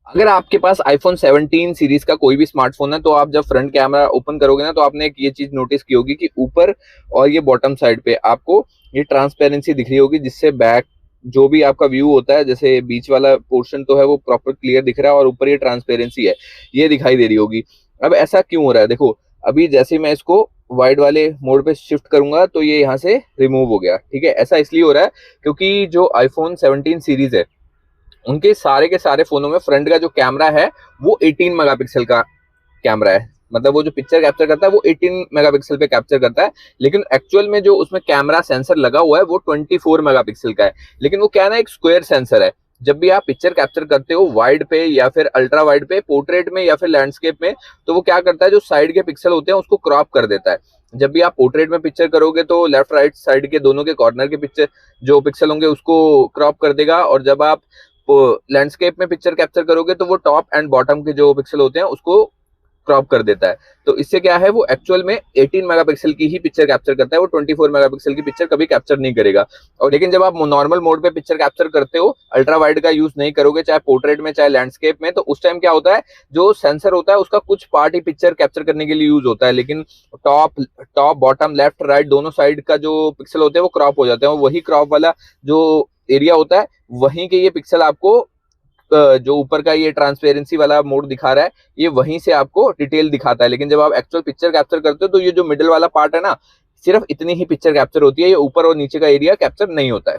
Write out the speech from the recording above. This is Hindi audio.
अगर आपके पास आईफोन 17 सीरीज का कोई भी स्मार्टफोन है तो आप जब फ्रंट कैमरा ओपन करोगे ना तो आपने एक ये चीज नोटिस की होगी कि ऊपर और ये बॉटम साइड पे आपको ये ट्रांसपेरेंसी दिख रही होगी, जिससे बैक जो भी आपका व्यू होता है, जैसे बीच वाला पोर्शन तो है वो प्रॉपर क्लियर दिख रहा है और ऊपर ये ट्रांसपेरेंसी है, ये दिखाई दे रही होगी। अब ऐसा क्यों हो रहा है, देखो अभी जैसे मैं इसको वाइड वाले मोड पे शिफ्ट करूंगा तो ये यहाँ से रिमूव हो गया। ठीक है, ऐसा इसलिए हो रहा है क्योंकि जो आईफोन 17 सीरीज है उनके सारे के सारे फोनों में फ्रंट का जो कैमरा है वो 18 मेगापिक्सल का कैमरा है। मतलब वो जो पिक्चर कैप्चर करता है वो 18 मेगापिक्सल पे कैप्चर करता है, लेकिन एक्चुअल में जो उसमें कैमरा सेंसर लगा हुआ है वो 24 मेगापिक्सल का है। लेकिन वो क्या है ना, एक स्क्वायर सेंसर है। जब भी आप पिक्चर कैप्चर करते हो वाइड पे या फिर अल्ट्रा वाइड पे, पोर्ट्रेट में या फिर लैंडस्केप में, तो वो क्या करता है, जो साइड के पिक्सल होते हैं उसको क्रॉप कर देता है। जब भी आप पोर्ट्रेट में पिक्चर करोगे तो लेफ्ट राइट साइड के दोनों के कॉर्नर के पिक्चर जो पिक्सल होंगे उसको क्रॉप कर देगा, और जब आप लैंडस्केप में पिक्चर कैप्चर करोगे तो वो टॉप एंड बॉटम के जो पिक्सल होते हैं उसको क्रॉप कर देता है। तो इससे क्या है, वो एक्चुअल में 18 मेगापिक्सल की ही पिक्चर कैप्चर करता है, वो 24 मेगापिक्सल की पिक्चर कभी कैप्चर नहीं करेगा। और लेकिन जब आप नॉर्मल मोड पे पिक्चर कैप्चर करते हो, अल्ट्रा वाइड का यूज नहीं करोगे, चाहे पोर्ट्रेट में चाहे लैंडस्केप में, तो उस टाइम क्या होता है, जो सेंसर होता है उसका कुछ पार्ट ही पिक्चर कैप्चर करने के लिए यूज होता है, लेकिन top top bottom left right दोनों साइड का जो पिक्सल होते हैं वो क्रॉप हो जाते हैं। वही क्रॉप वाला जो एरिया होता है वहीं के ये पिक्सल आपको जो ऊपर का ये ट्रांसपेरेंसी वाला मोड दिखा रहा है ये वहीं से आपको डिटेल दिखाता है। लेकिन जब आप एक्चुअल पिक्चर कैप्चर करते हो तो ये जो मिडिल वाला पार्ट है ना, सिर्फ इतनी ही पिक्चर कैप्चर होती है, ये ऊपर और नीचे का एरिया कैप्चर नहीं होता है।